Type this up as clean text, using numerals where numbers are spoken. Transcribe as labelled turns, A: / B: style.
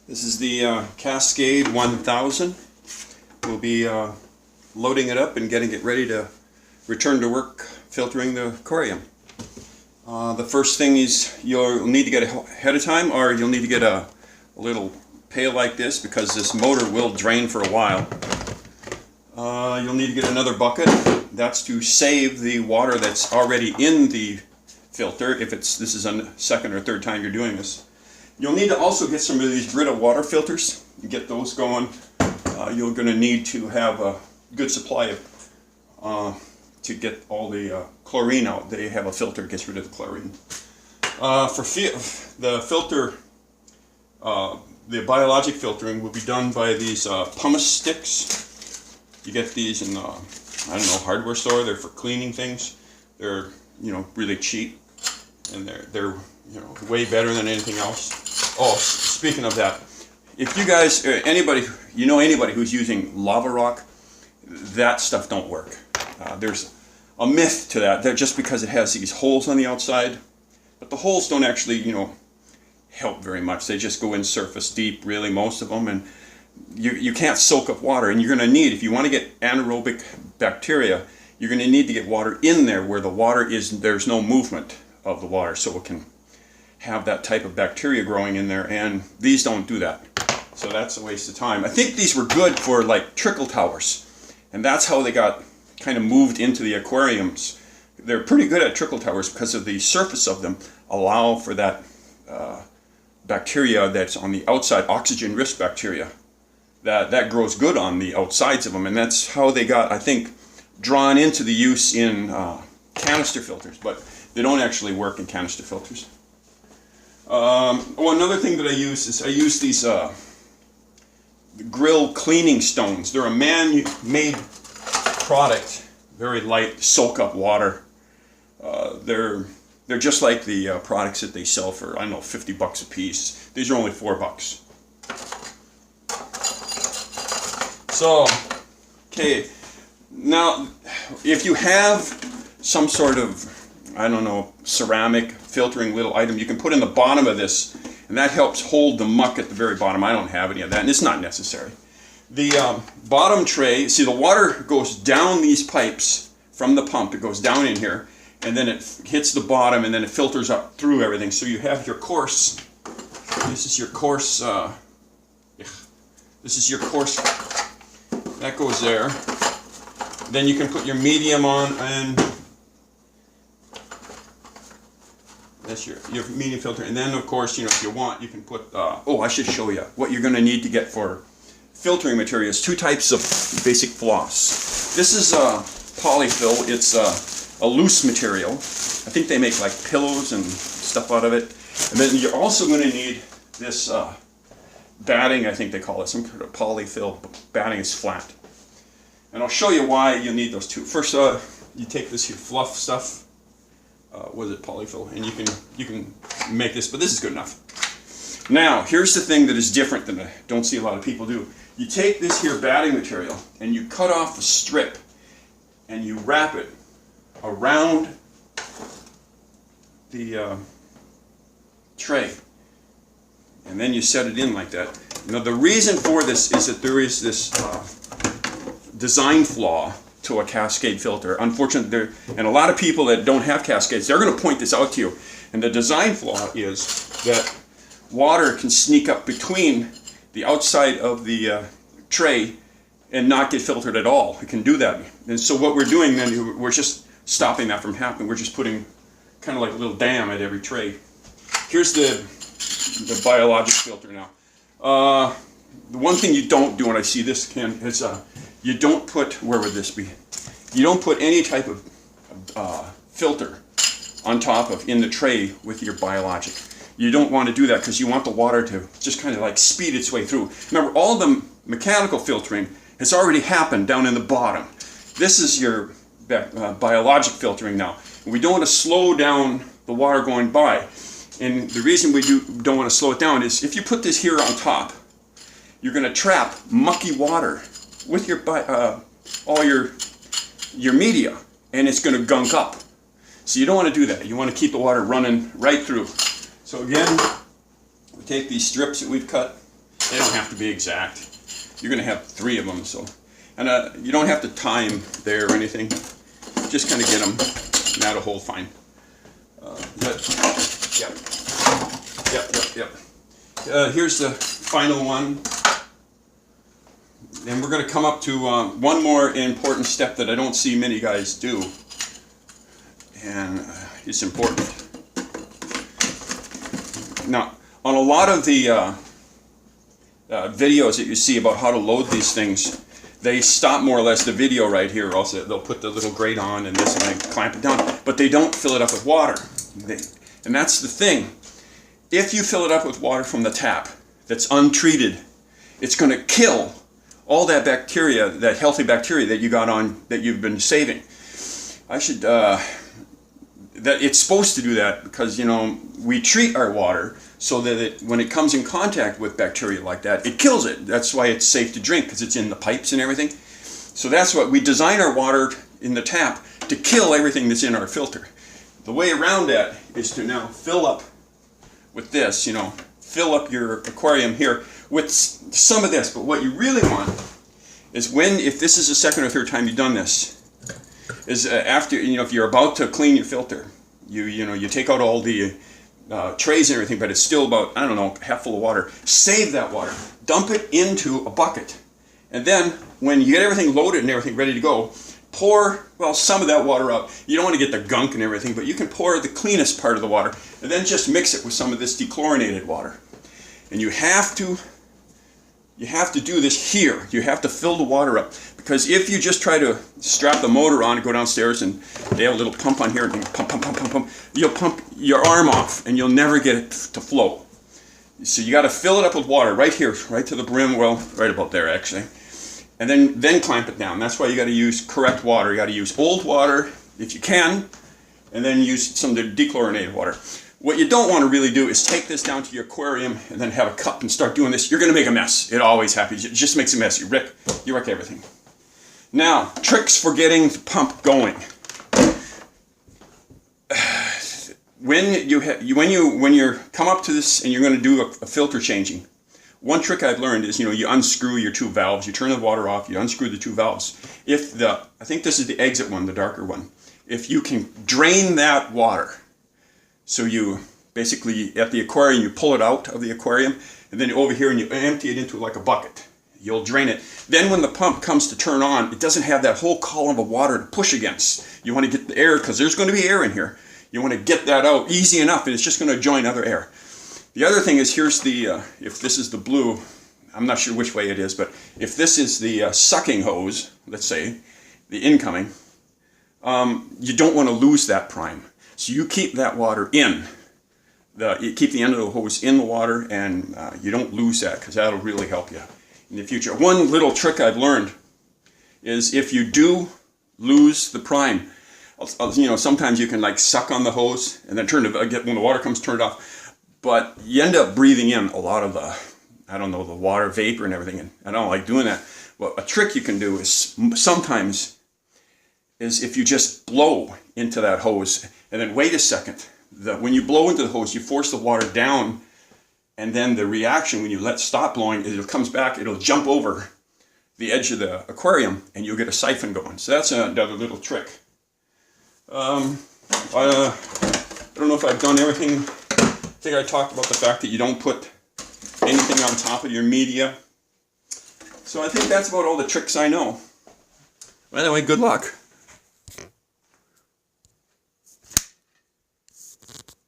A: This is the Cascade 1000. We'll be loading it up and getting it ready to return to work filtering the aquarium. The first thing is you'll need to get ahead of time, or you'll need to get a little pail like this because this motor will drain for a while. You'll need to get another bucket. That's to save the water that's already in the filter if this is a second or third time you're doing this. You'll need to also get some of these Brita water filters and get those going. You're going to need to have a good supply of to get all the chlorine out. They have a filter that gets rid of the chlorine. For the filter, the biologic filtering will be done by these pumice sticks. You get these in I don't know, hardware store. They're for cleaning things. They're really cheap, and they're way better than anything else. Oh, speaking of that, if you guys anybody who's using lava rock, that stuff don't work. There's a myth to that. That just because it has these holes on the outside, but the holes don't actually help very much. They just go in surface deep, really, most of them, and you can't soak up water. And you're going to need, if you want to get anaerobic bacteria, you're going to need to get water in there where the water is, there's no movement of the water, so it can have that type of bacteria growing in there, and these don't do that. So that's a waste of time. I think these were good for like trickle towers, and that's how they got kind of moved into the aquariums. They're pretty good at trickle towers because of the surface of them allow for that bacteria that's on the outside, oxygen rich bacteria, that grows good on the outsides of them, and that's how they got, I think, drawn into the use in canister filters, but they don't actually work in canister filters. Another thing that I use these grill cleaning stones. They're a man-made product, very light, soak up water. They're just like the products that they sell for, I don't know, $50 a piece. These are only $4. So, okay, now if you have some sort of, I don't know, ceramic filtering little item, you can put in the bottom of this, and that helps hold the muck at the very bottom. I don't have any of that, and it's not necessary. The bottom tray, see, the water goes down these pipes from the pump. It goes down in here, and then it hits the bottom, and then it filters up through everything. So you have your coarse. This is your coarse. This is your coarse. That goes there. Then you can put your medium on, and that's your medium filter. And then, of course, if you want, you can put, oh, I should show you what you're going to need to get for filtering materials. Two types of basic floss. This is polyfill. It's a loose material. I think they make like pillows and stuff out of it. And then you're also going to need this batting, I think they call it, some kind of polyfill. Batting is flat. And I'll show you why you need those two. First, you take this here fluff stuff. What is it, polyfill, and you can make this, but this is good enough. Now, here's the thing that is different than I don't see a lot of people do. You take this here batting material and you cut off the strip and you wrap it around the tray, and then you set it in like that. Now, the reason for this is that there is this design flaw to a Cascade filter. Unfortunately, and a lot of people that don't have Cascades, they're going to point this out to you. And the design flaw is that water can sneak up between the outside of the tray and not get filtered at all. It can do that. And so what we're doing then, we're just stopping that from happening. We're just putting kind of like a little dam at every tray. Here's the biologic filter now. The one thing you don't do, and I see this is you don't put, where would this be? You don't put any type of filter on top of, in the tray with your biologic. You don't want to do that because you want the water to just kind of like speed its way through. Remember, all the mechanical filtering has already happened down in the bottom. This is your biologic filtering now. And we don't want to slow down the water going by. And the reason we don't want to slow it down is if you put this here on top, you're going to trap mucky water with your all your media, and it's going to gunk up. So you don't want to do that. You want to keep the water running right through. So again, we take these strips that we've cut, They don't have to be exact. You're going to have 3 of them, so. And you don't have to time there or anything. Just kind of get them, and that'll hold fine. Yep. Here's the final one. And we're going to come up to one more important step that I don't see many guys do. And it's important. Now, on a lot of the videos that you see about how to load these things, they stop more or less the video right here. Also, they'll put the little grate on and this and they clamp it down. But they don't fill it up with water. And that's the thing. If you fill it up with water from the tap that's untreated, it's going to kill all that bacteria, that healthy bacteria that you got on, that you've been saving. I should, that it's supposed to do that because, you know, we treat our water so that when it comes in contact with bacteria like that, it kills it. That's why it's safe to drink, because it's in the pipes and everything. So that's what we design our water in the tap to kill everything that's in our filter. The way around that is to now fill up with this, you know, fill up your aquarium here with some of this. But what you really want is if this is the second or third time you've done this, is after, you know, if you're about to clean your filter, you take out all the trays and everything, but it's still about, I don't know, half full of water. Save that water, dump it into a bucket, and then when you get everything loaded and everything ready to go, pour, well, some of that water out. You don't want to get the gunk and everything, but you can pour the cleanest part of the water and then just mix it with some of this dechlorinated water. And you have to do this here. You have to fill the water up, because if you just try to strap the motor on and go downstairs and they have a little pump on here and pump, you'll pump your arm off and you'll never get it to flow. So you got to fill it up with water right here, right to the brim, well, right about there actually. And then clamp it down. That's why you got to use correct water. You got to use old water if you can, and then use some of the dechlorinated water. What you don't want to really do is take this down to your aquarium and then have a cup and start doing this. You're going to make a mess. It always happens. It just makes a mess. You wreck everything. Now, tricks for getting the pump going. When you come up to this and you're going to do a filter changing, one trick I've learned is, you know, you unscrew your 2 valves, you turn the water off, you unscrew the 2 valves. I think this is the exit one, the darker one. If you can drain that water, so you basically, at the aquarium, you pull it out of the aquarium, and then over here and you empty it into like a bucket. You'll drain it. Then when the pump comes to turn on, it doesn't have that whole column of water to push against. You want to get the air, because there's going to be air in here. You want to get that out easy enough, and it's just going to join other air. The other thing is, here's the, if this is the blue, I'm not sure which way it is, but if this is the sucking hose, let's say, the incoming, you don't want to lose that prime. So you keep that water in. You keep the end of the hose in the water, and you don't lose that, because that'll really help you in the future. One little trick I've learned is, if you do lose the prime, you know, sometimes you can like suck on the hose and then when the water comes, turn it off. But you end up breathing in a lot of the, I don't know, the water vapor and everything, and I don't like doing that. Well, a trick you can do is sometimes is if you just blow into that hose and then wait a second. When you blow into the hose, you force the water down, and then the reaction when you stop blowing, it comes back, it'll jump over the edge of the aquarium and you'll get a siphon going. So that's another little trick. I don't know if I've done everything. I think I talked about the fact that you don't put anything on top of your media. So I think that's about all the tricks I know. Well, anyway, good luck.